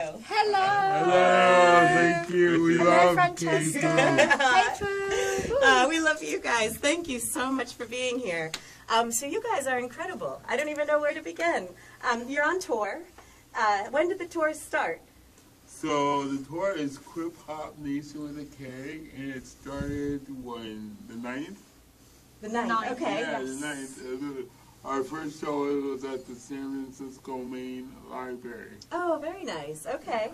Hello. Hello, thank you. We love Francesca. KPOO. We love you guys. Thank you so much for being here. So you guys are incredible. I don't even know where to begin. You're on tour. When did the tour start? So the tour is Kriphop-Nation with a K, and it started when, the 9th? The 9th, okay. Yeah, Yes. the 9th. Our first show was at the San Francisco Main Library. Oh, very nice. Okay.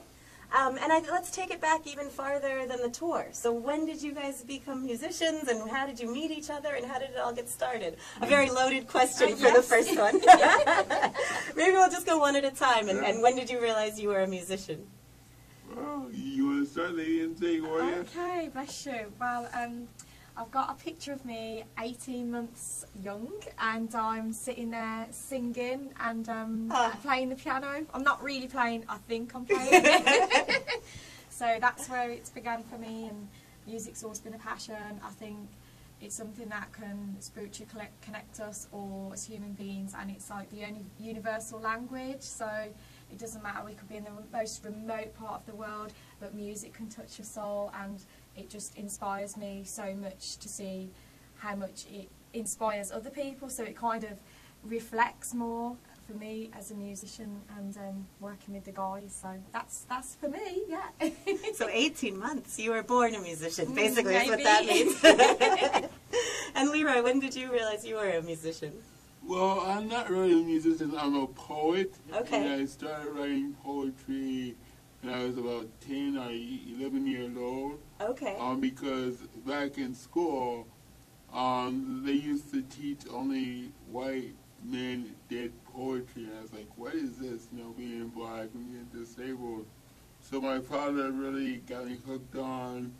Let's take it back even farther than the tour. So when did you guys become musicians, and how did you meet each other, and how did it all get started? A very loaded question for the first one. Maybe we'll just go one at a time. And when did you realize you were a musician? Well, you want to start, lady, and say, Gloria? Okay, bless you. Well, I've got a picture of me 18 months young, and I'm sitting there singing and playing the piano. I'm not really playing, I think I'm playing. So that's where it's began for me, and music's always been a passion. I think it's something that can spiritually connect us all as human beings, and it's like the only universal language, so it doesn't matter, we could be in the most remote part of the world, but music can touch your soul, and it just inspires me so much to see how much it inspires other people, so it kind of reflects more for me as a musician and working with the guys, so that's for me, yeah. So 18 months, you were born a musician, basically, is what Maybe. that means. And Leroy, when did you realize you were a musician? Well, I'm not really a musician, I'm a poet. Okay. And I started writing poetry when I was about 10 or 11 years old. Okay. Because back in school, they used to teach only white men did poetry. And I was like, what is this, being black and being disabled? So my father really got me hooked on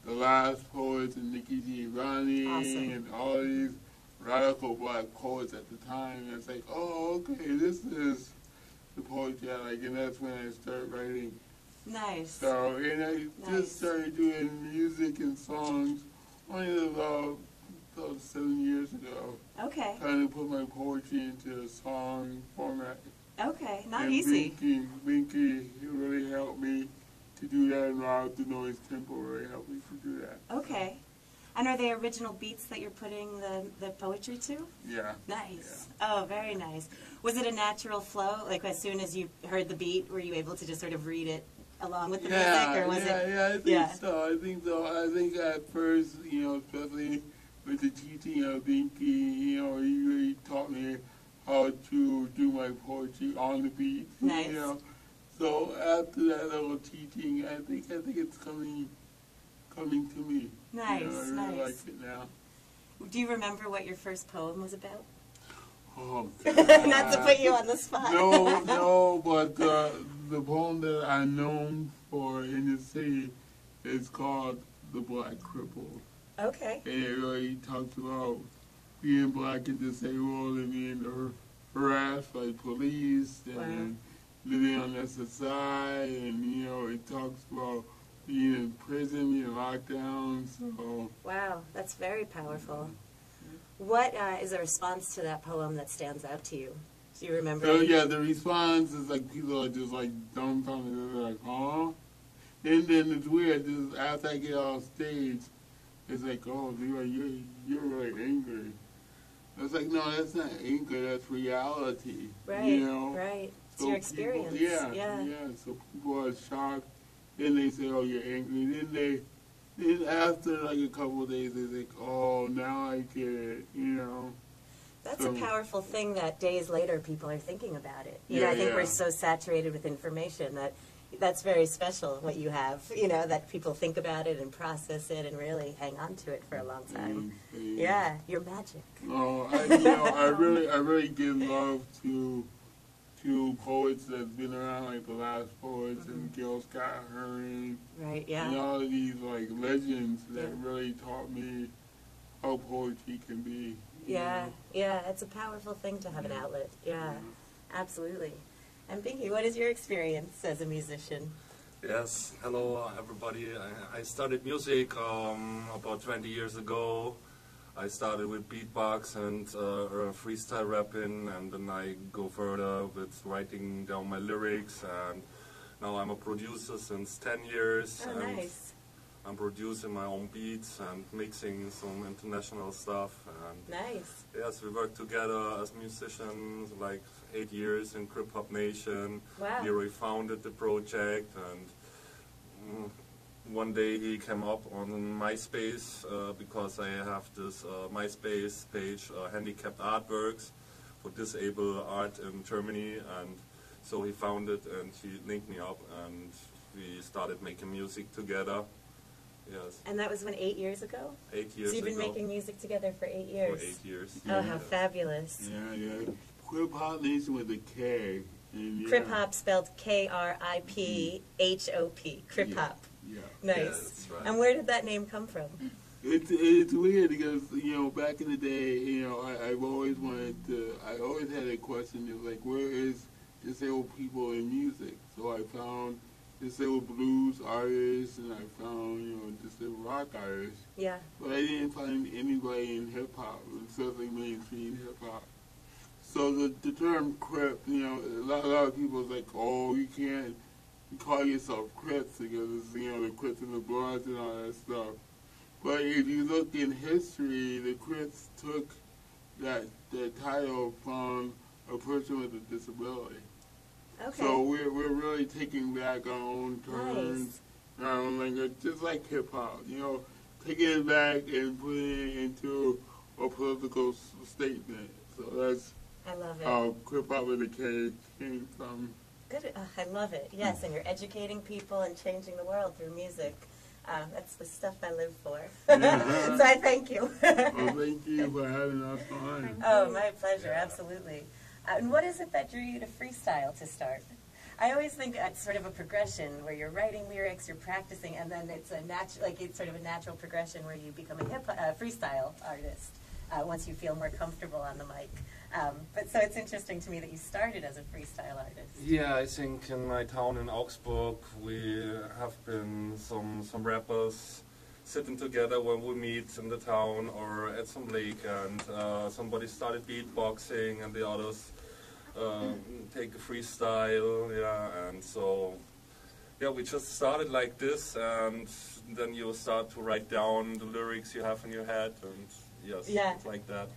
the last poets and Nikki Giovanni and all these radical black poets at the time. And it's like, oh, okay, this is the poetry I like, and that's when I started writing. Nice. So, and I just started doing music and songs only about 7 years ago. Okay. Trying to put my poetry into a song format. Okay, not and easy. Binky really helped me to do that, and Rob the Noise Tempo really helped me to do that. Okay. And are they original beats that you're putting the poetry to? Yeah. Nice. Yeah. Oh, very nice. Was it a natural flow? Like, as soon as you heard the beat, were you able to just sort of read it along with the music, or was it? Yeah, I think so. I think so. I think at first, especially with the teaching of Binky, he really taught me how to do my poetry on the beat. Nice. So after that little teaching, I think it's coming to me. Nice, I really nice. like it now. Do you remember what your first poem was about? Oh, Not to put you on the spot. No, but the poem that I'm known for in the city is called The Black Cripple. Okay. And it really talks about being black and disabled and being harassed by police and living on SSI, and it talks about being in prison, being locked down. So Wow, that's very powerful. What is a response to that poem that stands out to you? Do you remember? So yeah, the response is like people are just like dumbfounded. They're like, huh? And then it's weird. Just after I get off stage, it's like, oh, you're really angry. It's like, no, that's not anger. That's reality. Right. Right. It's So your experience. People, yeah. So people are shocked. Then they say, oh, you're angry. Then after like a couple of days, they think, oh, now I get it. That's a powerful thing that days later people are thinking about it. Yeah, I think we're so saturated with information that's very special what you have, that people think about it and process it and really hang on to it for a long time. Yeah, you're magic. Oh, I really give love to poets that's been around, like the last poets and Gil Scott Heron. Right, yeah. And all of these like legends that really taught me how poetry can be. Yeah, it's a powerful thing to have an outlet. Yeah, absolutely. And Binky, what is your experience as a musician? Yes, hello everybody. I started music about 20 years ago. I started with beatbox and freestyle rapping, and then I go further with writing down my lyrics and now I'm a producer since 10 years. Oh, and nice. I'm producing my own beats and mixing some international stuff. And Nice. yes, we work together as musicians like 8 years in Kriphop-Nation. Wow. Leroy founded the project, and one day he came up on MySpace because I have this MySpace page, Handicapped Artworks, for disabled art in Germany, and so he found it and he linked me up and we started making music together. Yes. And that was when 8 years ago? 8 years ago. So you've been making music together for 8 years? For 8 years. Oh, how fabulous. Yeah. Kriphop-Nation with a K. And, yeah. Krip-Hop spelled Kriphop. Krip-Hop. Yeah. Nice. Yeah, that's right. And where did that name come from? It's weird because, back in the day, I've always I always had a question of like, where is disabled people in music? So I found disabled blues artists and I found, disabled rock artists. Yeah. But I didn't find anybody in hip-hop, certainly mainstream hip-hop. So the term Crip, a lot of people is like, oh, you can't call yourself Crips because it's, the Crips and the Bloods and all that stuff. But if you look in history, the Crips took that title from a person with a disability. Okay. So we're really taking back our own terms, our own language, just like hip-hop, taking it back and putting it into a political statement. So that's I love it. how Krip-Hop with a K came from. Good. I love it. Yes, and you're educating people and changing the world through music. That's the stuff I live for. So I thank you. Well, thank you for having us on. Oh, my pleasure. Absolutely. And what is it that drew you to freestyle to start? I always think that's sort of a progression where you're writing lyrics, you're practicing, and then it's it's sort of a natural progression where you become a freestyle artist once you feel more comfortable on the mic. But so it's interesting to me that you started as a freestyle artist. Yeah, I think in my town in Augsburg we have been some rappers sitting together when we meet in the town or at some lake, and somebody started beatboxing and the others take a freestyle, and so we just started like this, and then you start to write down the lyrics you have in your head, and it's like that.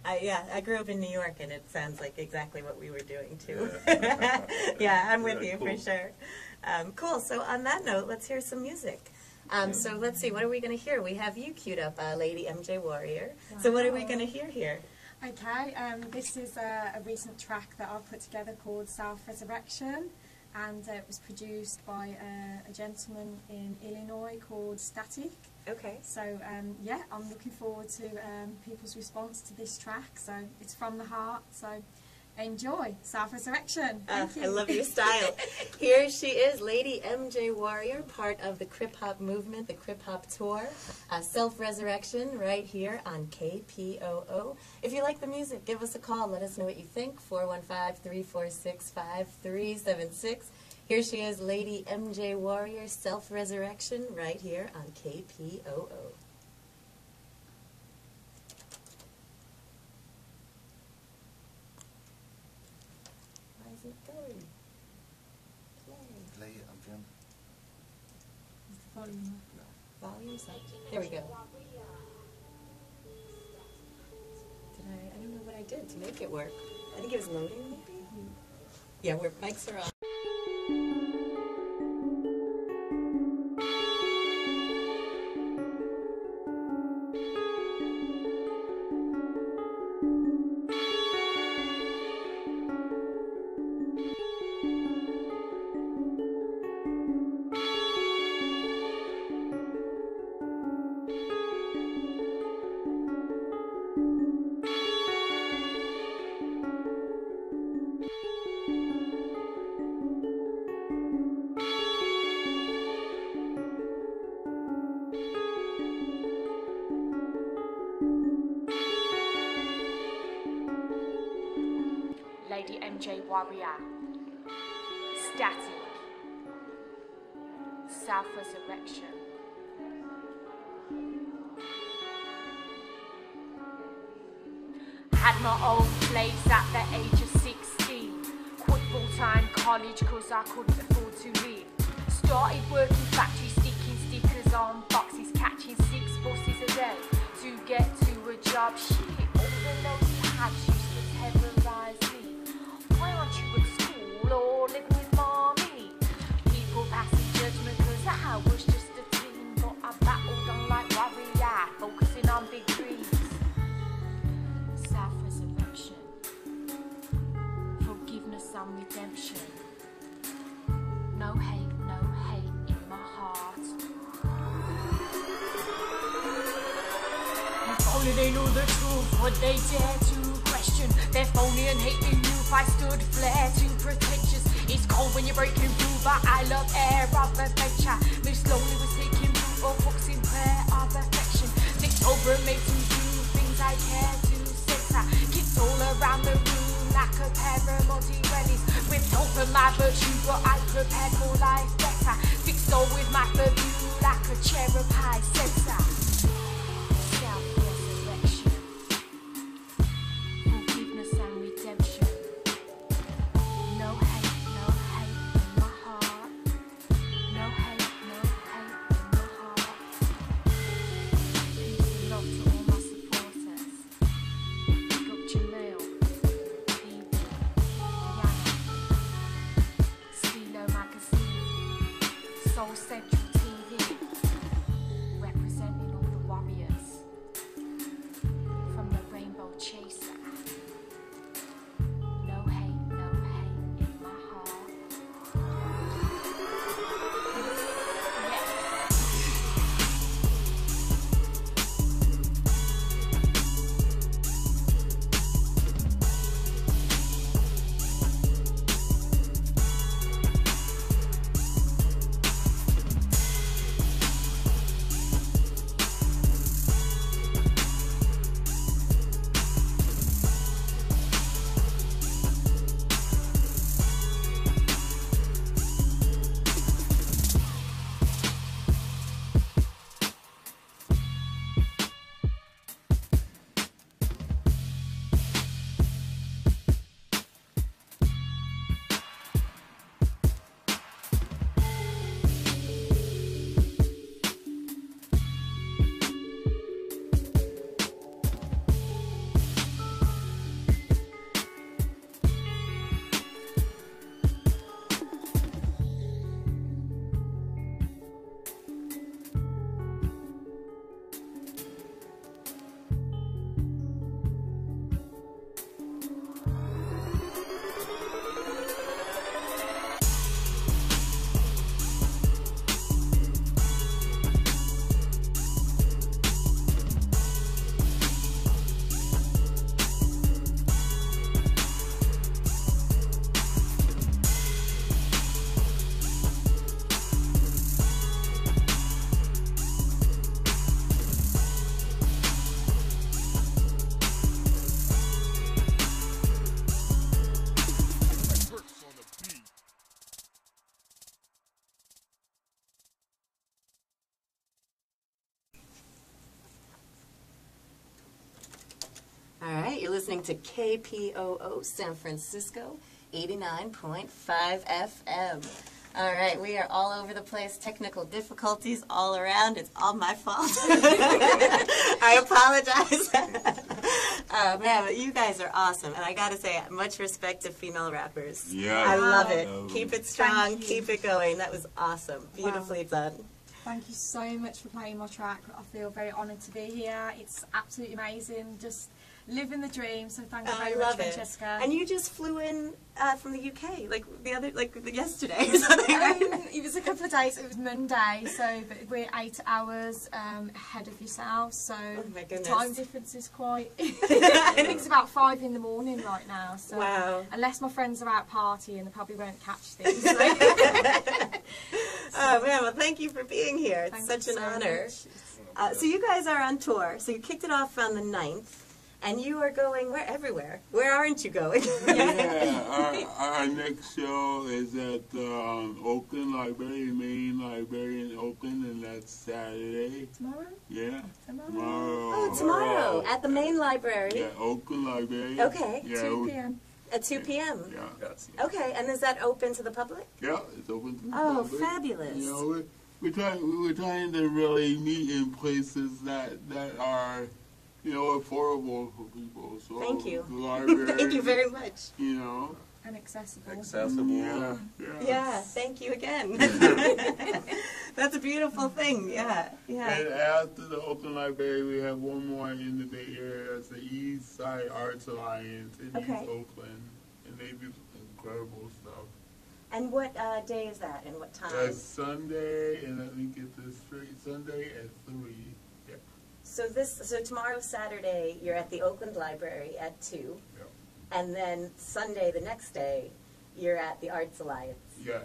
I grew up in New York, and it sounds like exactly what we were doing too. Yeah, I'm with you cool. for sure. Cool. So on that note, let's hear some music. So let's see, what are we going to hear? We have you queued up, Lady MJ Warrior. Wow. So what are we going to hear here? Okay, this is a recent track that I've put together called Self-Resurrection, and it was produced by a gentleman in Illinois called Static. Okay. So I'm looking forward to people's response to this track. So it's from the heart, so enjoy Self-Resurrection. Thank you. I love your style. Here she is, Lady MJ Warrior, part of the Krip-Hop movement, the Krip-Hop tour. Self-Resurrection right here on KPOO. If you like the music, give us a call. Let us know what you think. 415-346-5376. Here she is, Lady MJ Warrior, Self-Resurrection right here on KPOO. Play again. Volume. Volume's up. There we go. I don't know what I did to make it work. I think it was loading, maybe? Yeah, where mics are on. Lady MJ Warrior, Static, Self-Resurrection. Had my own place at the age of 16. Quit full-time college cause I couldn't afford to live. Started working factory, sticking stickers on boxes, catching 6 buses a day to get to a job. Shit, all the notes you had used to terrorise me. Why aren't you at school or living with mommy? People passing judgment cause I was just a teen, but I battled on like warrior, focusing on big dreams. Self-resurrection, forgiveness and redemption. No hate in my heart. If only they knew the truth, would they dare to question their phony and hating youth? I stood flare too pretentious. It's cold when you're breaking through, but I love air of adventure. Move slowly with taking root or books in prayer of affection. Ticked over and made to do things I care to censor. Kids all around the room like a pair of muddy wellies. With hope of my virtue, but I prepared for life better. Fixed all with my purview like a cherub high sensor. Self-resurrection, forgiveness and redemption. No hate in my heart. No hate in my heart. Peace and love to all my supporters. Pick up Jamil, Phoebe, Rihanna, Stilo Magazine, Soul Central TV, representing all the warriors from the Rainbow Chaser. No hate in my heart. All right, you're listening to KPOO San Francisco, 89.5 FM. All right, we are all over the place. Technical difficulties all around. It's all my fault. I apologize. Man, but you guys are awesome. And I got to say, much respect to female rappers. Yeah. I love it. Oh. Keep it strong. Keep it going. That was awesome. Beautifully done. Thank you so much for playing my track. I feel very honoured to be here. It's absolutely amazing. Just living the dream. So thank you very much, Francesca. And you just flew in from the UK, like yesterday or something. Right? It was a couple of days. It was Monday, so but we're 8 hours ahead of yourself. So the time difference is quite. I think it's about 5 in the morning right now. So wow. Unless my friends are out partying, they probably won't catch these. So. Oh man, well thank you for being here. It's such an honor. So you guys are on tour. So you kicked it off on the 9th. And you are going everywhere. Where aren't you going? Yeah, our next show is at the Oakland Library, main library in Oakland, and that's Saturday. Tomorrow? Yeah. Tomorrow. Oh, tomorrow at the main library. Yeah, Oakland Library. Okay. Yeah, 2 p.m. At 2 p.m.? Yeah. Yes. Okay, and is that open to the public? Yeah, it's open to the Oh, public. fabulous. You know, we're trying to really meet in places that are, you know, affordable for people. So Thank you. The library, Thank you very much. You know. And accessible. Accessible. Yeah. Yeah, thank you again. That's a beautiful thing. Yeah, yeah. And after the Oakland Library, we have one more in the Bay Area. It's the East Side Arts Alliance in East Oakland, and they do incredible stuff. And what day is that, and what time? That's Sunday, and let me get this straight. Sunday at 3. Yeah. So tomorrow, Saturday, you're at the Oakland Library at 2. Yeah. And then Sunday, the next day, you're at the Arts Alliance. Yeah,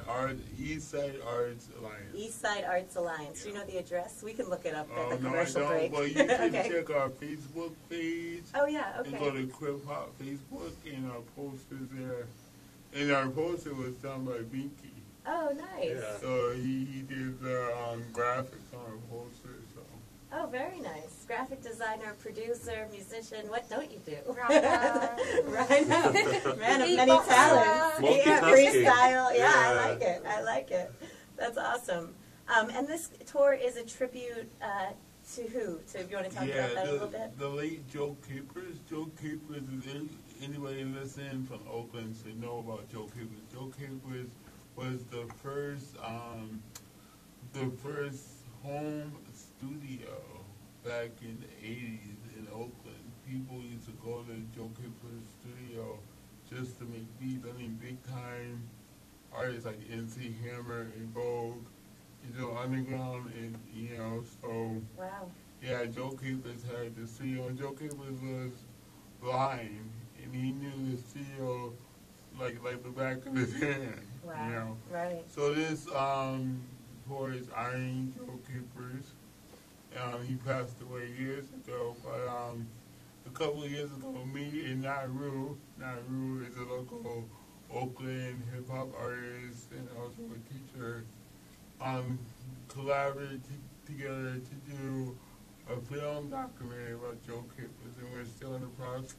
East Side Arts Alliance. East Side Arts Alliance. Do you know the address? We can look it up at the No, commercial I don't, break. but you can check our Facebook page. Oh, yeah, okay. And go to Krip-Hop Facebook, and our posters there. And our poster was done by Binky. Oh, nice. Yeah. So he did the graphics on our poster, so. Oh, very nice. Graphic designer, producer, musician. What don't you do? Right. Right. Man of many Beatboxer. talents. Yeah, Multitasking. freestyle. Yeah, I Yeah. like it. I like it. That's awesome. And this tour is a tribute to who? Do you want to talk about that a little bit? The late Joe Capers. Joe Capers is anybody listening from Oakland should know about Joe Capers. Joe Capers was the first home studio back in the 80s in Oakland. People used to go to Joe Capers' studio just to make beats. I mean, big time artists like MC Hammer and Vogue, you know, Underground, and you know, so. Wow. Yeah, Joe Capers had the studio, and Joe Capers was blind, and he knew the studio like the back of his hand. Wow. You know. Right. So this tour is honoring Joe Capers. He passed away years ago, but a couple of years ago, me and Naru is a local Oakland hip-hop artist and also a teacher, collaborated together to do a film documentary about Joe Capers, and we're still in the process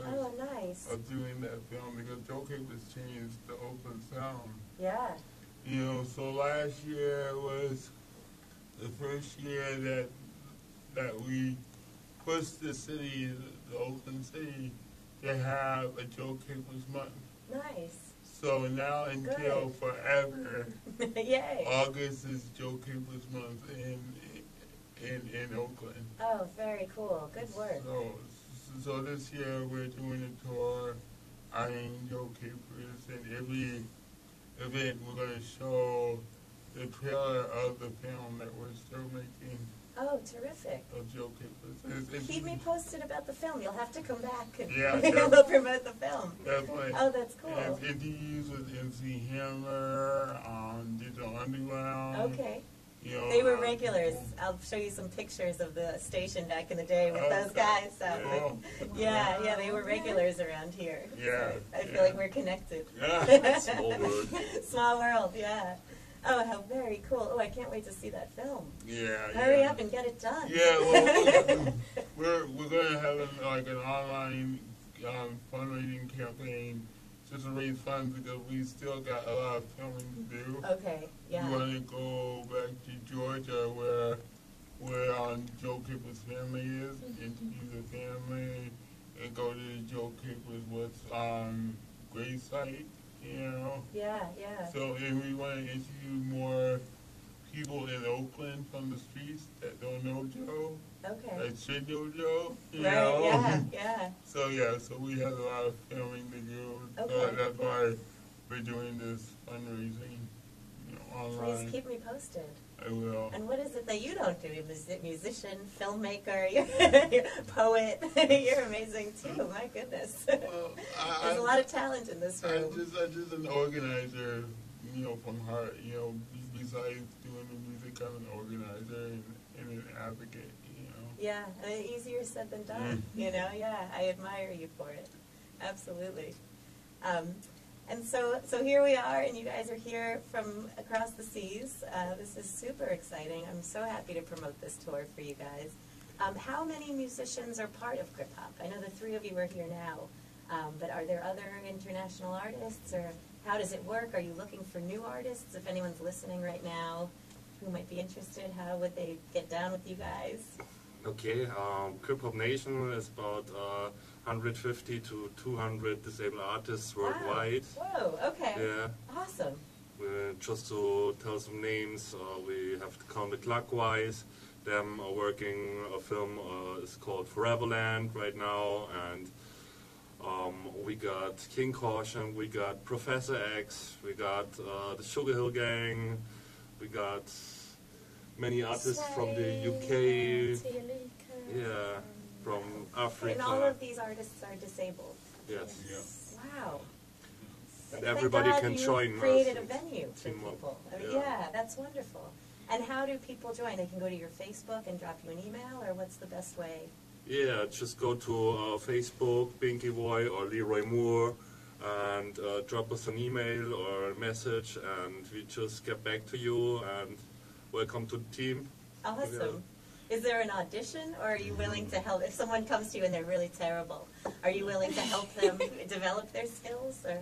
nice. of doing that film because Joe Capers changed the Oakland sound. Yeah. You know, so last year was the first year that we pushed the city, the Oakland city, to have a Joe Capers month. Nice. So now until forever, Yay. August is Joe Capers month in Oakland. Oh, very cool. Good work. So this year we're doing a tour honoring Joe Capers, and every event we're going to show the trailer of the film that we're still making. Oh, terrific. Of Joe Capers. Keep me posted about the film. You'll have to come back and Yeah. we'll promote the film. Definitely. Oh, that's cool. And interviews with MC Hammer, Digital Underground. Okay. You know, They were regulars. I'll show you some pictures of the station back in the day with those guys. So, yeah, they were regulars around here. Yeah. So I feel like we're connected. Small world. Small world, yeah. Oh, how very cool. Oh, I can't wait to see that film. Yeah. Hurry up and get it done. Yeah, well, we're going to have an online fundraising campaign just to raise funds because we still got a lot of filming to do. Okay, yeah. We want to go back to Georgia where Joe Capers' family is, interview the family, and go to Joe Capers' grave site, you know. Yeah. So, and we want to interview more people in Oakland from the streets that don't know Joe. Okay. That should know Joe, you Right, know. yeah. So we have a lot of filming to do. Okay. So that's why we're doing this fundraising, you know, online. Please keep me posted. I will. And what is it that you don't do? You're a musician, filmmaker, you're a poet. You're amazing too, my goodness. Well, There's a lot of talent in this room. I'm just an organizer, you know, from heart. You know, besides doing the music, I'm an organizer and an advocate, you know. Yeah, easier said than done, you know, yeah. I admire you for it. Absolutely. And so here we are, and you guys are here from across the seas. This is super exciting. I'm so happy to promote this tour for you guys. How many musicians are part of Krip-Hop? I know the three of you are here now. But are there other international artists, or how does it work? Are you looking for new artists? If anyone's listening right now who might be interested, how would they get down with you guys? Okay, Kriphop-Nation is about 150 to 200 disabled artists worldwide. Whoa, okay. Yeah. Awesome. Just to tell some names, we have to count it clockwise. Them are working a film is called Foreverland right now, and we got King Caution, we got Professor X, we got the Sugar Hill Gang, we got many artists from the UK, yeah, from Africa. And all of these artists are disabled. Yes. Yeah. Wow. And everybody can join us. Created a venue for Team up. people. I mean, Yeah. yeah, that's wonderful. And how do people join? They can go to your Facebook and drop you an email, or what's the best way? Yeah, just go to Facebook, Binkiwoi or Leroy Moore, and drop us an email or a message, and we just get back to you, and welcome to the team. Awesome. Is there an audition, or are you willing to help? If someone comes to you and they're really terrible, are you willing to help them develop their skills? Or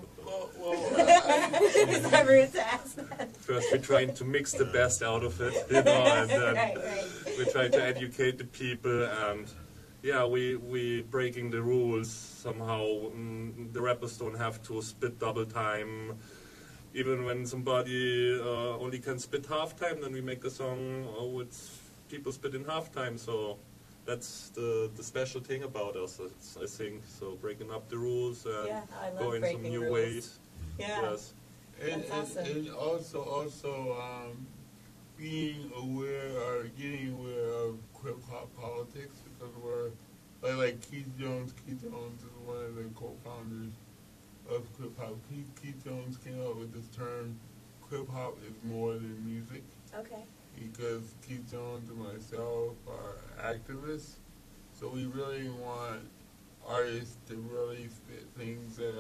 is that rude to ask that? First, we're trying to mix the best out of it, you know, and then Right. we're trying to educate the people, and yeah, we breaking the rules somehow. The rappers don't have to spit double time. Even when somebody only can spit half time, then we make a song with people spit in half time. So that's the special thing about us, I think. So breaking up the rules and Yeah, I love going some breaking new rules. ways. Yeah. Yes. That's awesome. And also being aware or getting aware of Krip-Hop politics, because we're like Keith Jones. Keith Jones is one of the co-founders of Krip-Hop. Keith Jones came up with this term, Krip-Hop is more than music. Okay. Because Keith Jones and myself are activists, so we really want artists to really spit things that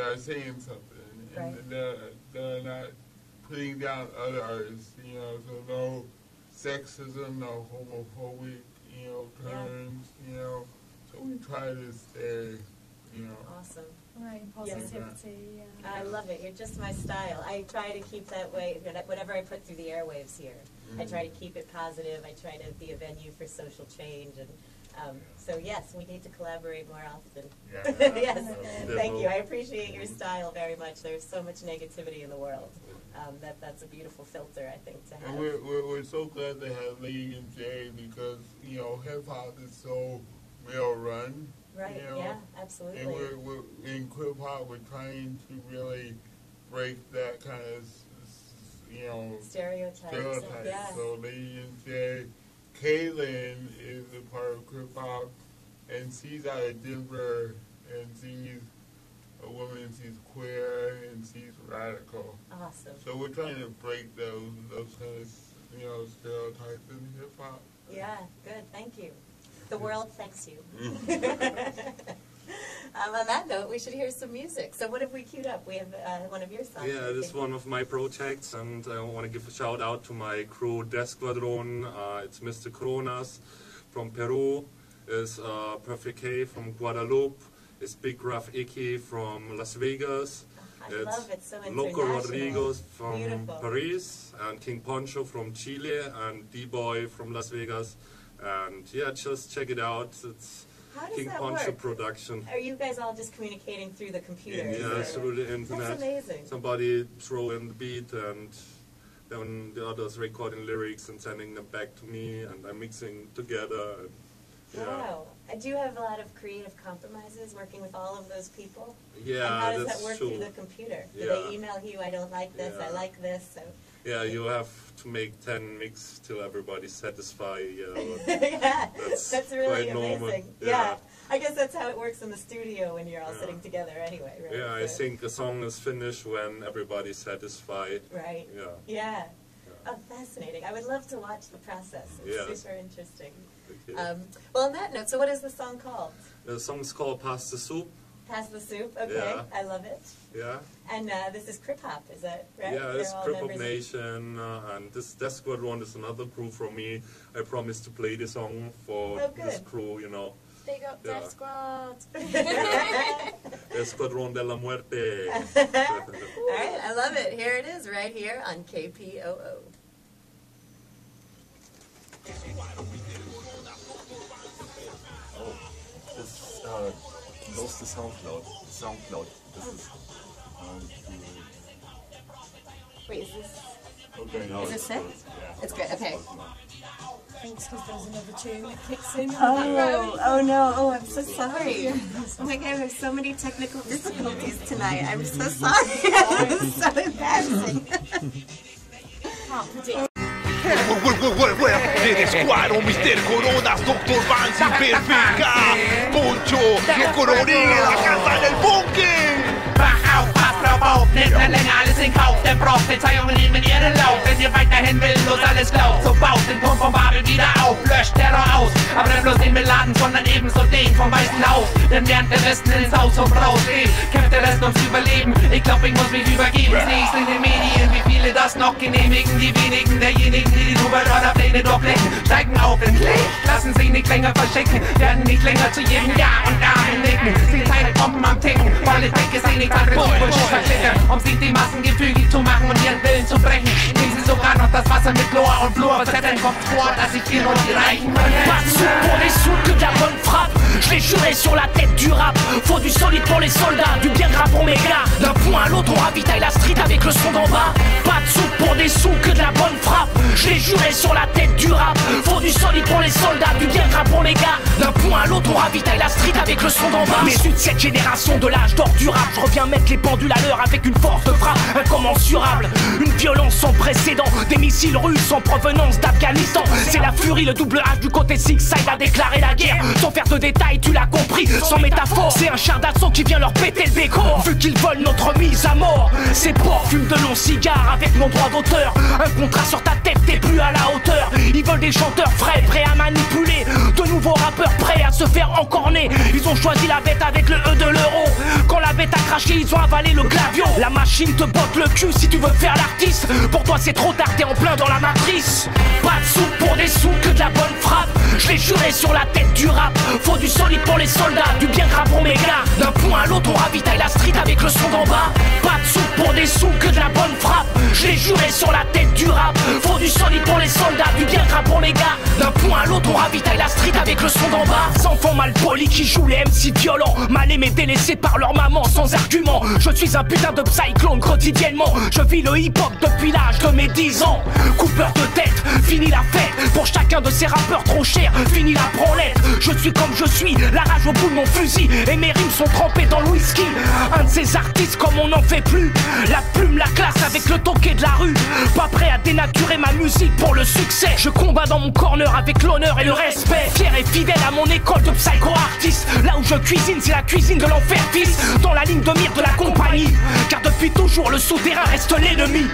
are saying something, and Right. that are not putting down other artists, you know, so no sexism, no homophobic, you know, terms, you know, so we try to stay, you know. Awesome. Right, positivity, yeah. I love it. You're just my style. I try to keep that way, whatever I put through the airwaves here. I try to keep it positive. I try to be a venue for social change. And so, yes, we need to collaborate more often. Yeah. Yes, thank you. I appreciate your style very much. There's so much negativity in the world. That's a beautiful filter, I think, to have. And we're so glad to have Lady and Jay, because, you know, hip-hop is so well-run. Right, you know? yeah, absolutely. And we're in Krip-Hop, we're trying to really break that kind of, you know, Stereotypes. Yeah. So Lady and Jay, Kaylin is a part of Krip-Hop, and she's out of Denver, and she's a woman, she's queer, and she's radical. Awesome. So we're trying to break those kind of, you know, stereotypes in hip-hop. Yeah, good. Thank you. The world thanks you. On that note, we should hear some music. So what have we queued up? We have one of your songs. Yeah, this is one of my projects, and I want to give a shout out to my crew, Desquadron. It's Mr. Kronas from Peru. It's Perfect K from Guadalupe. It's Big Rough Icky from Las Vegas. I love it. So Loco international. Rodriguez from Beautiful. Paris, and King Poncho from Chile, and D-Boy from Las Vegas. And yeah, just check it out. It's How does King that Poncho work? production. Are you guys all just communicating through the computer? Yeah, through the internet. That's amazing. Somebody throw in the beat, and then the others recording lyrics and sending them back to me, and I'm mixing together. And, yeah. Wow. Do you have a lot of creative compromises working with all of those people? Yeah, and how does that's that work true. through the computer? Do Yeah. they email you, I don't like this, I Yeah. like this? So. Yeah, you have to make 10 mix till everybody's satisfied. Yeah, Yeah, That's that's really quite normal. amazing. Yeah. I guess that's how it works in the studio when you're all Yeah. sitting together anyway, right? yeah, I So- think a song is finished when everybody's satisfied. Right. Yeah. Yeah. Oh, fascinating. I would love to watch the process. It's Yeah. super interesting. Okay. Well, on that note, so what is the song called? The song's called Pass the Soup. Pass the Soup? Okay, Yeah. I love it. Yeah. And this is Krip-Hop, is that right? Yeah, They're it's all members of- Kriphop-Nation, and this Squadron is another crew from me. I promised to play the song for Oh, this good. crew, you know. Big up Death Squad. Escuadrón de la Muerte. All right, I love it. Here it is, right here on KPOO. Oh, this goes to SoundCloud. This is. Wait, is this? Okay, no, Is this it? Yeah. It's good. Okay. Thanks, because there's another tune that kicks in. Oh no! Oh, I'm so sorry. Oh my God, we have so many technical difficulties tonight. I'm so sorry. This is so embarrassing. Can't predict. Del squadro, Mr. Coronas, Dr. Vance y Perfecta, Poncho, los colorín en la casa del bunker. Auf, pass drauf auf, nehmt nicht länger alles in Kauf, denn braucht Verzeihung und ihren Lauf. Wenn ihr weiterhin willenlos alles glaubt, so baut den Turm vom Babel wieder auf, löscht Terror aus, aber nicht bloß den Beladen, sondern ebenso den vom Weißen Haus. Denn während der Westen ins Haus und rausgeht, kämpft der Rest ums Überleben. Ich glaub, ich muss mich übergeben, seh ich's in den Medien, wie viele das noch genehmigen. Die wenigen derjenigen, die Troubadour-Pläne durchblicken, steigen auf ins Licht, lassen sich nicht länger verschicken, werden nicht länger zu jedem Ja und Amen nicken. Sind keine Bomben am Ticken, Politik ist nichts anderes als Bullshit verklicken, um sich die Massen gefügig zu machen und ihren Willen zu brechen. Nehmen sie sogar noch das Wasser mit Chlor und Fluor, verzetteln kommt vor, dass sich hier nur die Reichen können. Pas de sous pour les sous, que de la bonne frappe. Je l'ai juré sur la tête du rap. Faut du solide pour les soldats, du bien gras pour mes gars. D'un point à l'autre, on ravitaille la street avec le son d'en bas. Pas de sous pour des sous, que de la bonne frappe. Je l'ai juré sur la tête du rap. Faut du solide pour les soldats, du bien gras pour mes gars. D'un point à l'autre, on ravitaille la street avec le son d'en bas. Mais issu de cette génération de l'âge d'or du rap, je reviens mettre les pendules à l'heure avec une force de frappe incommensurable. Une violence sans précédent, des missiles russes en provenance d'Afghanistan. C'est la furie, le double H du côté Six Side a déclaré la guerre. Sans faire de détails, tu l'as compris, sans métaphore. C'est un char d'assaut qui vient leur péter le bécor. Vu qu'ils veulent notre mise à mort, ces porcs fument de longs cigares avec mon droit d'auteur. Un contrat sur ta tête, t'es plus à la hauteur. Ils veulent des chanteurs frais, prêts à manipuler. De nouveaux rappeurs prêts à se faire encorner. Ils ont choisi la bête avec le E de l'euro. Quand la bête a craché, ils ont avalé le clavion. La machine te botte le cul si tu veux faire l'artiste. Pour toi c'est trop tard, t'es en plein dans la matrice. Pas de sous pour des sous, que de la bonne frappe. Je l'ai juré sur la tête du rap. Faut du solide pour les soldats, du bien gras pour mes gars. D'un point à l'autre, on ravitaille la street avec le son d'en bas. Pas de sous pour des sous, que de la bonne frappe. Je l'ai juré sur la tête du rap. Faut du solide pour les soldats, du bien gras pour mes gars. D'un point à l'autre, on ravitaille la street avec le son d'en bas. Enfants mal polis qui jouent les MC violents, mal aimés délaissés par leur maman sans argument. Je suis un putain de cyclone quotidiennement. Je vis le hip-hop depuis l'âge de mes 10 ans. Coupeur de tête, fini la fête. Pour chacun de ces rappeurs trop chers, fini la branlette. Je suis comme je suis, la rage au bout de mon fusil. Et mes rimes sont trempées dans le whisky. Un de ces artistes comme on n'en fait plus. La plume, la classe avec le toquet de la rue. Pas prêt à dénaturer ma musique pour le succès. Je combats dans mon corner avec l'honneur et le respect. Fier et fidèle à mon école de psycho-artiste. Là où je cuisine, c'est la cuisine de l'enfer fils. Dans la ligne de mire de la compagnie. Car depuis toujours le souterrain reste l'ennemi.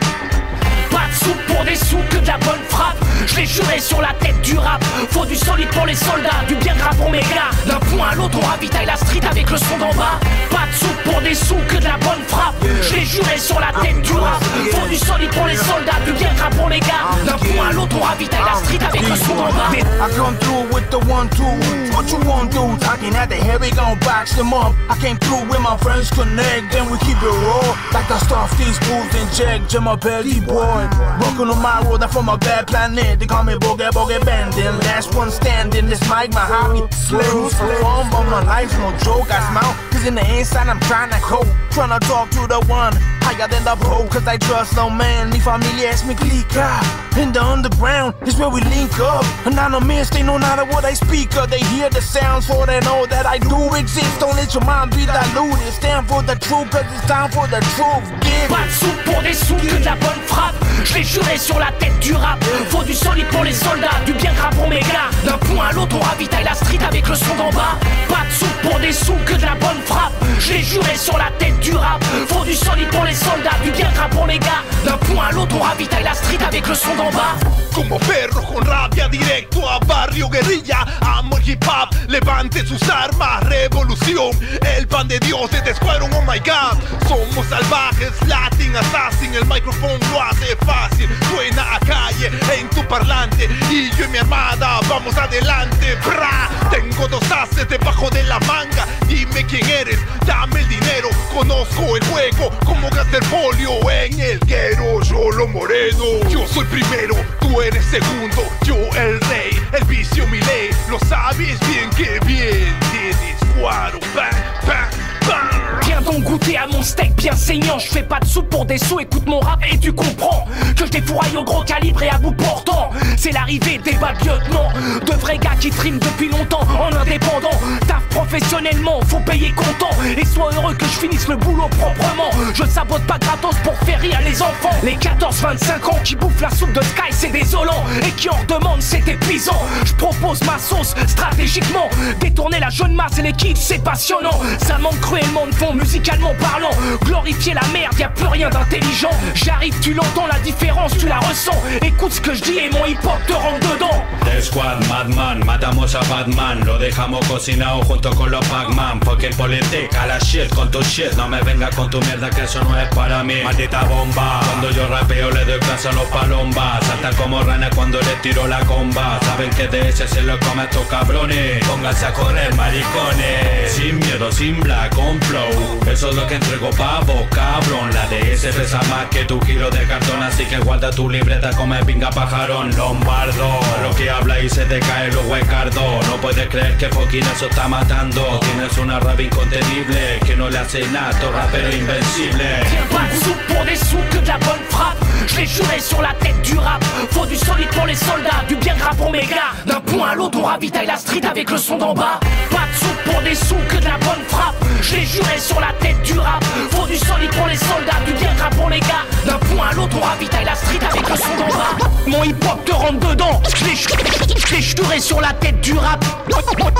Pas de sous pour des sous, que de la bonne frappe. Je l'ai juré sur la tête du rap. Faut du solide pour les soldats, du bien gras pour mes gars. D'un point à l'autre, on ravitaille la street avec le son d'en bas. Pas de sous pour des sous, que de la bonne frappe. Je l'ai juré sur la tête du rap. Faut du solide pour les soldats, du bien gras pour les gars. D'un point à l'autre, on ravitaille la street avec le son d'en bas. I come through with the 1-2. What you want to do? Talking at the head, we gon' box them up. I came through with my friends connect, then we keep it raw. Like I stuff these fools in check, Jim a belly boy. Welcome to my world, I'm from a bad planet. They call me Boogie Boogie Bandin'. Last one standing, this mic my hobby. Slaves for fun, but my life's no joke. I smile, cause in the inside I'm trying to cope. Trying to talk to the one higher than the pole, cause I trust no man. Mi familia es mi clica. In the underground is where we link up. Anonymous, they know not of what I speak of. They hear the sounds, so they know that I do exist. Don't let your mind be diluted. Stand for the truth, cause it's time for the truth. Give Pas de sous pour des sous, que de la bonne frappe. Je l'ai juré sur la tête du rap. Faut du solide pour les soldats, du bien gras pour mes gars. D'un point à l'autre, on ravitaille la street avec le son d'en bas. Pas de sous pour des sous, que de la bonne frappe. Je l'ai juré sur la tête du rap. Faut du solide pour les soldats, du bien gras pour mes gars. D'un point à l'autre, on ravitaille la street avec le son d'en bas. Como perro con rabia directo a barro. barrio guerrilla, amo el hip hop, levante sus armas, revolución, el pan de Dios de The Squadron, oh my god. Somos salvajes, Latin Assassin, el micrófono lo hace fácil, suena a calle en tu parlante, y yo y mi armada vamos adelante, bra. Tengo dos haces debajo de la manga, dime quién eres, dame el dinero, conozco el juego como Gaster Polio en el guero, yo lo moreno. Yo soy primero, tú eres segundo, yo el rey, el vicio mi ley, lo sabes bien que bien, tienes cuaro, bang, bang, bang. Viens donc goûter à mon steak bien saignant. Je fais pas de sous pour des sous, écoute mon rap et tu comprends que je défouraille au gros calibre et à bout portant. C'est l'arrivée des bad lieutenants, de vrais gars qui triment depuis longtemps en indépendant. Taf professionnellement, faut payer content, et sois heureux que je finisse le boulot proprement. Je sabote pas gratos pour faire rire les enfants. Les 14-25 ans qui bouffent la soupe de Sky, c'est désolant, et qui en redemandent, c'est épuisant. Je propose ma sauce stratégiquement, détourner la jeune masse et les kids, c'est passionnant. Ça manque cruellement de fond musicalement parlant, glorifier la merde, y'a plus rien d'intelligent. J'arrive, tu l'entends, la différence, tu la ressens. Écoute ce que je dis et mon hip hop te rentre dedans. The Squad, Madman, matamos a Batman, lo dejamos cocinado junto con los Pac-Man. Fucking politica, la shit con tu shit, no me venga con tu mierda que eso no es para mí. Maldita bomba, cuando yo rapeo le doy clase a los palombas. Saltan como ranas cuando les tiro la comba. Saben que de ese se lo come a estos cabrones. Pónganse a correr, maricones. Sin miedo, sin black, con flow. Eso es lo que entrego pavo, cabrón. La DS pesa más que tu kilo de cartón, así que guarda tu libreta, come pinga pajarón. Lombardo, lo que habla y se te cae los huecardos. No puedes creer que fucking eso está matando. Tienes una rabia incontenible que no le hace nada, tu rapero invencible. Pas de sous pour des sous, que de la bonne frappe. Je l'ai juré sur la tête du rap. Faut du solide pour les soldats, du bien gras pour mes gars. D'un point à l'autre on ravitaille la street avec le son d'en bas. Pas de sous pour des sous, que de la bonne frappe. Je l'ai juré sur la tête du rap. Faut du solide pour les soldats, du bien gras pour les gars. D'un point à l'autre on ravitaille la street avec le son d'en bas. Mon hip hop te rentre dedans. Je l'ai juré sur la tête du rap.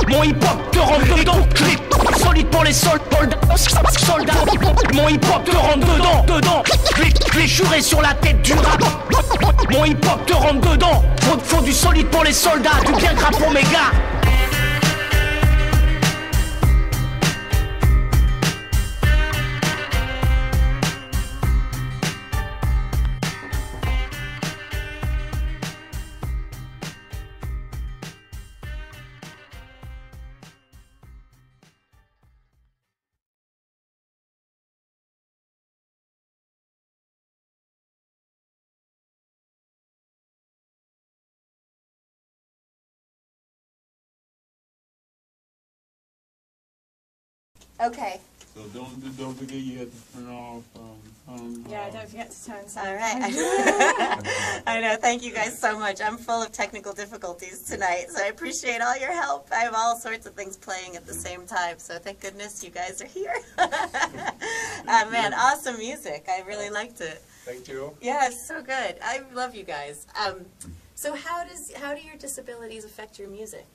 Mon hip hop te rentre dedans. Je l'ai solide pour les soldats. Mon hip hop te rentre dedans. Je l'ai juré sur la tête du rap. Mon hip hop te rentre dedans. Faut du solide pour les soldats, du bien gras pour mes gars. Okay. So don't forget you have to turn off. Yeah, don't forget to turn sound. All right. I know. Thank you guys so much. I'm full of technical difficulties tonight, so I appreciate all your help. I have all sorts of things playing at the same time, so thank goodness you guys are here. Man, awesome music. I really liked it. Thank you. Yeah, it's so good. I love you guys. So how do your disabilities affect your music?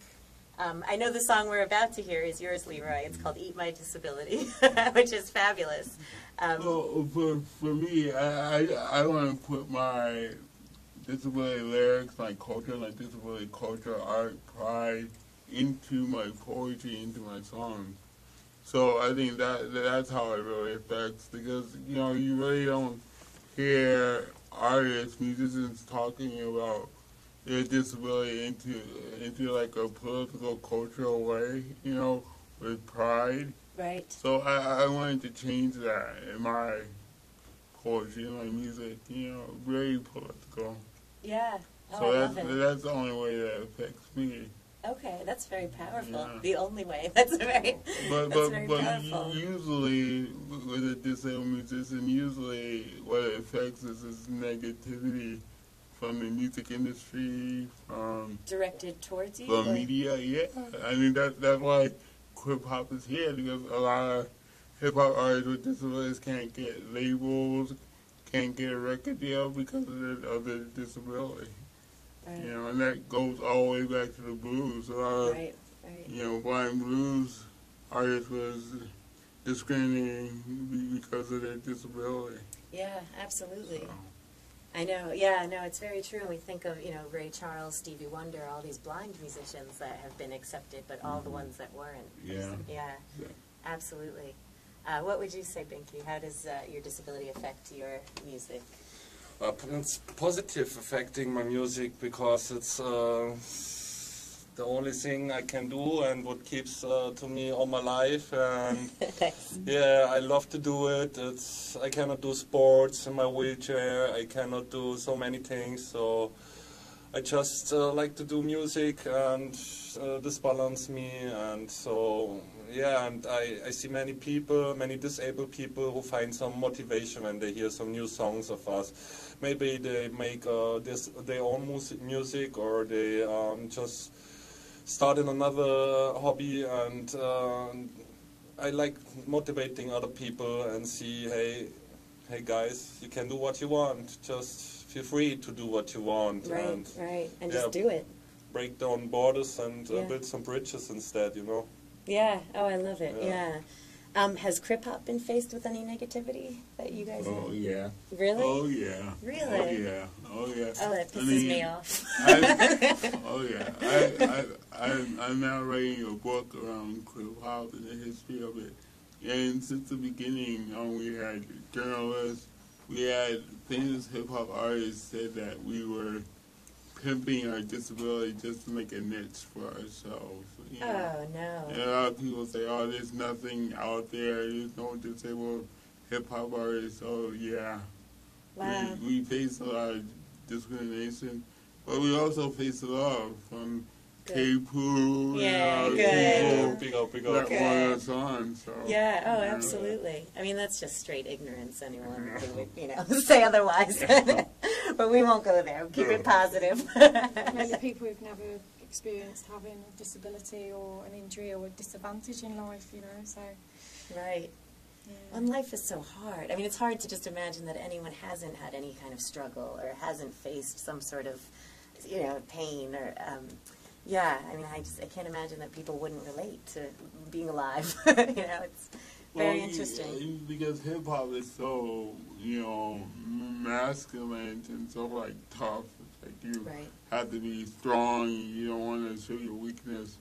I know the song we're about to hear is yours, Leroy. It's called Eat My Disability, which is fabulous. Well, for me, I want to put my disability lyrics, my culture, my disability culture, art, pride into my poetry, into my songs. So I think that's how it really affects, because, you know, you really don't hear artists, musicians talking about their disability into like a political, cultural way, you know, with pride. Right. So I wanted to change that in my poetry and my music, you know, very political. Yeah. Oh, so I love it. that's the only way that affects me. Okay, that's very powerful. Yeah. The only way. That's very powerful. Usually with a disabled musician, usually what it affects is negativity from the music industry, from directed towards you, the media. Yeah, I mean that's why Krip-Hop is here, because a lot of hip hop artists with disabilities can't get labels, can't get a record deal because of their disability. Right. You know, and that goes all the way back to the blues. A lot of, you know, blind blues artists was discriminating because of their disability. Yeah, absolutely. I know, yeah, no, it's very true. We think of, Ray Charles, Stevie Wonder, all these blind musicians that have been accepted, but all the ones that weren't. Yeah, absolutely. What would you say, Binky? How does your disability affect your music? It's positive affecting my music because it's the only thing I can do and what keeps to me all my life. And yeah, I love to do it. I cannot do sports in my wheelchair. I cannot do so many things. So I just like to do music, and this balances me. And so yeah, and I see many people, many disabled people who find some motivation when they hear some new songs of us. Maybe they make their own music, or they just started another hobby, and I like motivating other people and see, hey guys, you can do what you want. Just feel free to do what you want. Right, and just do it. Break down borders and build some bridges instead, Yeah, oh, I love it, yeah. Has Krip-Hop been faced with any negativity that you guys Oh, yeah. Really? Oh, yeah. Really? Oh, yeah. Oh, yeah. Oh, that pisses me off. Oh, yeah. I'm now writing a book around Krip-Hop and the history of it. And since the beginning, we had journalists, we had famous hip-hop artists said that we were pimping our disability just to make a niche for ourselves. Oh, no. And a lot of people say, oh, there's nothing out there. There's no disabled hip-hop artists. Oh, yeah. Wow. We face a lot of discrimination, but we also face a lot from KPOO. Yeah, good. Big up. That want us on, so. Yeah, oh, absolutely. I mean, that's just straight ignorance. Anyone would, say otherwise. But we won't go there. Keep it positive. Many people who've never experienced having a disability or an injury or a disadvantage in life, so. Right. Yeah. And life is so hard. I mean, it's hard to just imagine that anyone hasn't had any kind of struggle or hasn't faced some sort of, pain or, yeah, I mean, I can't imagine that people wouldn't relate to being alive. It's very interesting. Because hip-hop is so, masculine and so, tough. It's you have to be strong, you don't want to show your weakness,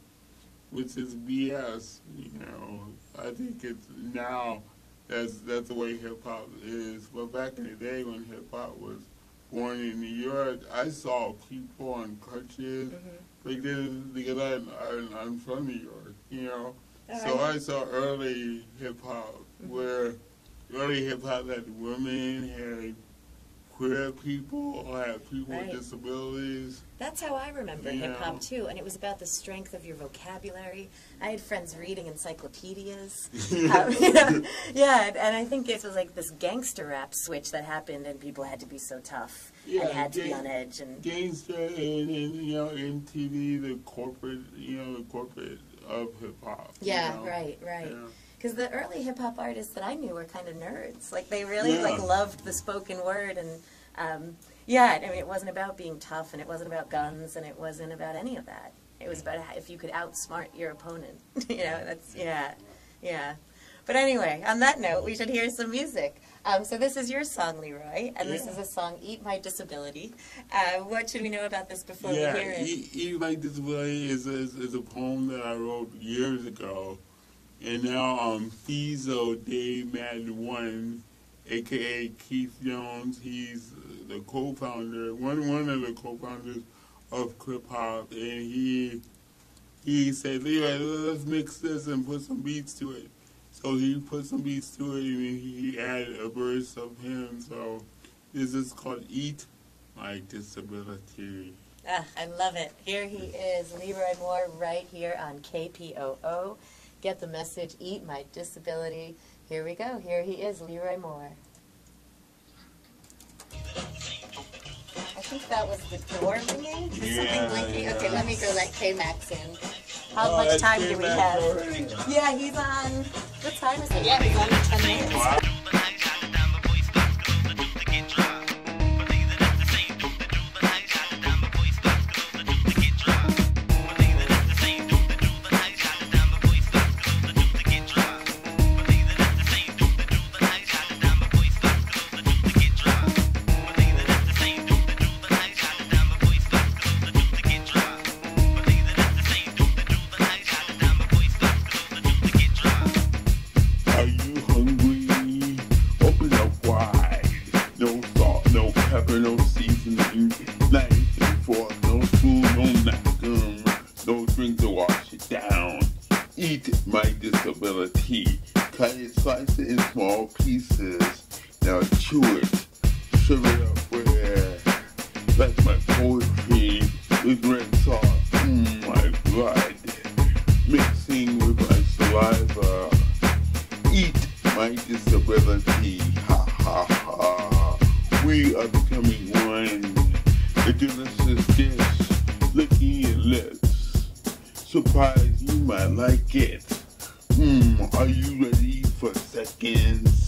which is BS, I think it's now, that's the way hip-hop is. But back in the day when hip-hop was born in New York, I saw people on crutches, because I'm from New York, so I saw early hip-hop, where early hip-hop had women, had queer people, had people with disabilities. That's how I remember hip-hop, too, and it was about the strength of your vocabulary. I had friends reading encyclopedias. Yeah, and I think it was like this gangster rap switch that happened, and people had to be so tough and had to be on edge. And gangster and MTV, the corporate of hip-hop. Yeah, right. Because the early hip-hop artists that I knew were kind of nerds. Like, they really, loved the spoken word. And, I mean, it wasn't about being tough, and it wasn't about guns, and it wasn't about any of that. It was about if you could outsmart your opponent. Yeah. But anyway, on that note, we should hear some music. So this is your song, Leroy, and this is a song, Eat My Disability. What should we know about this before we hear it? Eat My Disability is a poem that I wrote years ago. And now Fizo Dave Madden 1, a.k.a. Keith Jones, he's the co-founder, one of the co-founders of Krip-Hop, and he said, Leroy, let's mix this and put some beats to it. So he put some beats to it, and he added a verse of him. So this is called Eat My Disability. I love it. Here he is, Leroy Moore, right here on KPOO. Get the message, Eat My Disability. Here we go. Here he is, Leroy Moore. I think that was the door ringing. Something blinking. Okay, let me go let K-Max in. How much time do we have? Already? Yeah, he's on. What time is it? Yeah, he's on 10 minutes. Wow. No drink to wash it down. Eat my disability. Cut it, slice it in small pieces. Now chew it. Shove it up where? That's my poetry with red sauce. My blood. Mixing with my saliva. Eat my disability. Ha ha ha. We are becoming one. A delicious dish. Licking your lips. Surprise, you might like it. Are you ready for seconds?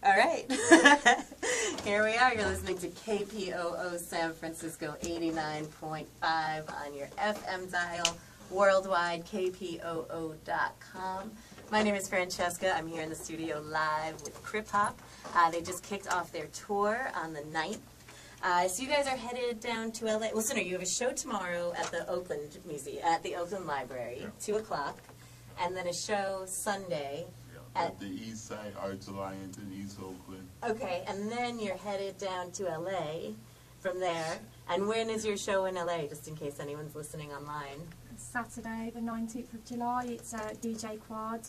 All right. Here we are. You're listening to KPOO San Francisco 89.5 on your FM dial, worldwide, kpoo.com. My name is Francesca. I'm here in the studio live with Krip-Hop. They just kicked off their tour on the 9th. So you guys are headed down to LA. Listen, you have a show tomorrow at the Oakland Museum, at the Oakland Library, 2 o'clock, and then a show Sunday at the East Side Arts Alliance in East Oakland. Okay, and then you're headed down to LA from there. And when is your show in LA, just in case anyone's listening online? Saturday, the 19th of July. It's DJ Quad.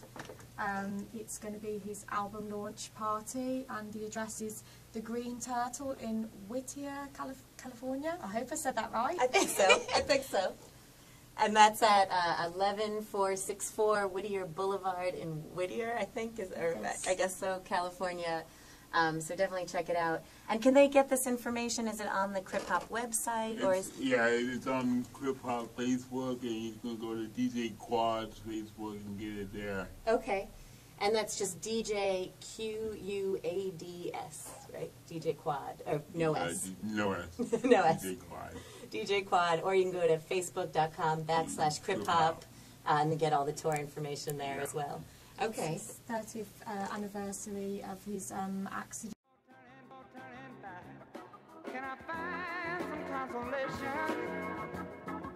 It's going to be his album launch party, and the address is the Green Turtle in Whittier, California. I hope I said that right. I think so. I think so. And that's at 11464 Whittier Boulevard in Whittier, I think, I guess so, California. So definitely check it out. And can they get this information? Is it on the Krip-Hop website? Yeah, it's on Krip-Hop Facebook, and you can go to DJ Quad's Facebook and get it there. Okay. And that's just DJ Quads, right? DJ Quad, or no S. No S. No S. DJ Quad. DJ Quad, or you can go to facebook.com/Krip-Hop and get all the tour information there as well. Okay. It's his 30th anniversary of his accident. Can I find some consolation?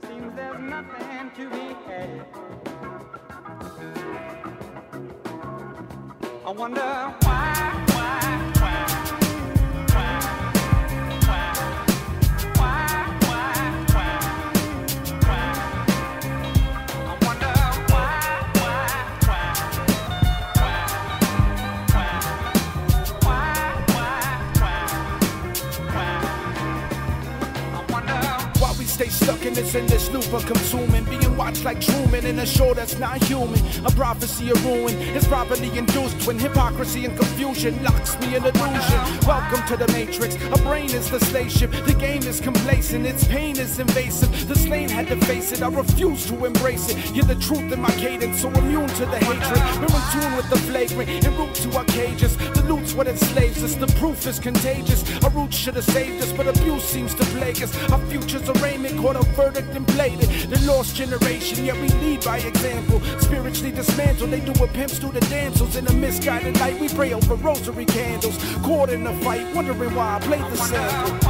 Seems there's nothing to be had. I wonder why. Stay stuck in this endless loop of consuming, being watched like Truman in a show that's not human. A prophecy of ruin is properly induced when hypocrisy and confusion locks me in illusion. Welcome to the Matrix. A brain is the slave ship. The game is complacent. Its pain is invasive. The slain had to face it. I refuse to embrace it. Hear the truth in my cadence, so immune to the hatred. We're in tune with the flagrant, en route to our cages. The loot's what enslaves us. The proof is contagious. Our roots should have saved us, but abuse seems to plague us. Our future's arraignment caught a verdict and played it. The lost generation, yeah, we lead by example. Spiritually dismantled, they do what pimps do to damsels. In a misguided light, we pray over rosary candles. Caught in a fight, wondering why I played the sample.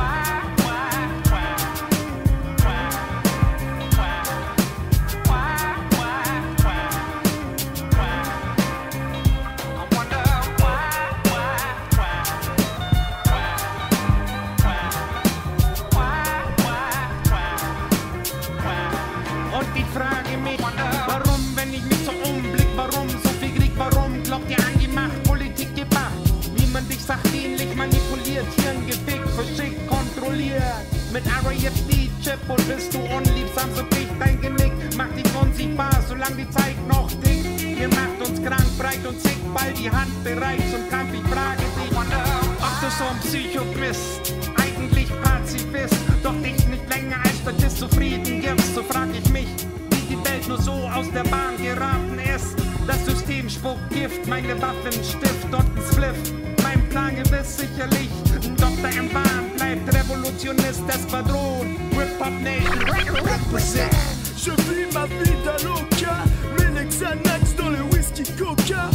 Mit RAFD-Chip und bist du unliebsam, so bricht dein Genick. Macht dich unsichtbar, solange die Zeit noch tickt. Ihr macht uns krank, breit und zick, bald die Hand bereit zum Kampf. Ich frage dich, ob du so ein Psycho bist, eigentlich Pazifist, doch dich nicht länger als Statist zufrieden gibst. So frag ich mich, wie die Welt nur so aus der Bahn geraten ist. Das System spuckt Gift, meine Waffen Stift und ein Spliff. Mein Plan gewiss sicherlich, ein Doktor im Bahn bleibt Revolutionist, Espadron, Kriphop-Nation, represent. Je vis ma vie d'Aloca, mets les Xanax dans le whisky coca.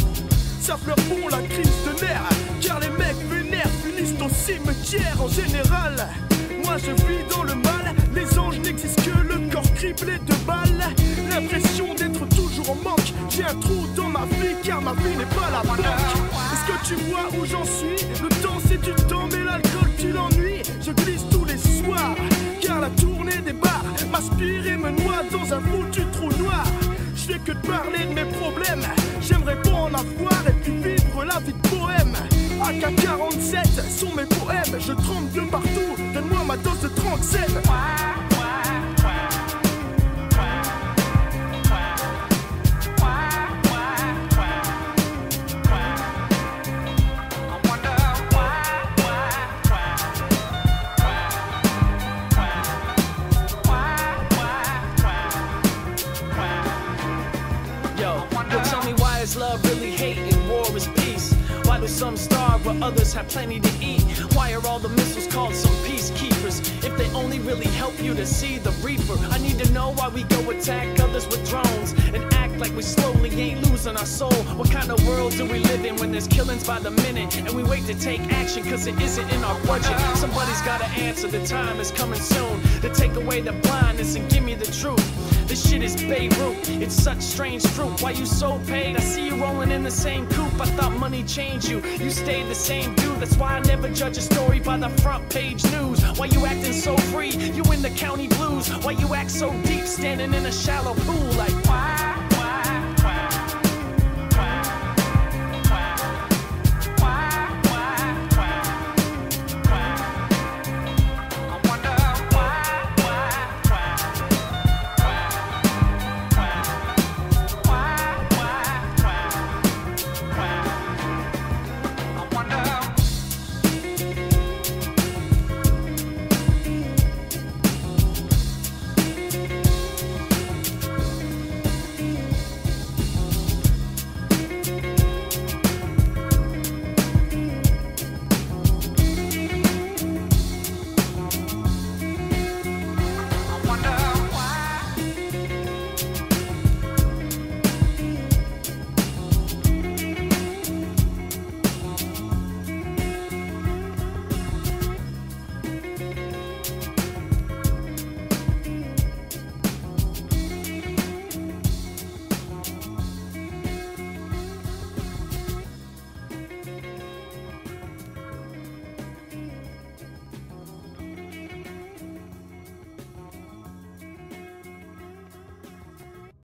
Ça fleur bon la crise de nerfs, car les mecs vénères finissent au cimetière en général. Moi je vis dans le mal, les anges n'existent que le corps criblé de balles. L'impression d'être toujours en manque, j'ai un trou dans ma vie car ma vie n'est pas la banque. Est-ce que tu vois où j'en suis? Le temps c'est du temps mais l'alcool tu l'ennuies. Je glisse tous les soirs, car la tournée des bars m'aspire et me noie dans un foutu trou noir. Je fais que de parler de mes problèmes, j'aimerais pas en avoir et puis vivre la vie de bohème. AK-47 sont mes poèmes, je trempe de partout, donne-moi ma dose de tranxène. Love really hate and war is peace? Why do some starve while others have plenty to eat? Why are all the missiles called some peacekeepers? If they only really help you to see the reaper. I need to know why we go attack others with drones and act like we slowly ain't losing our soul. What kind of world do we live in when there's killings by the minute and we wait to take action cause it isn't in our budget? Somebody's gotta answer, the time is coming soon to take away the blindness and give me the truth. This shit is Beirut, it's such strange fruit. Why you so paid? I see you rolling in the same coupe. I thought money changed you, you stayed the same dude. That's why I never judge a story by the front page news. Why you acting so free? You in the county blues. Why you act so deep, standing in a shallow pool like why?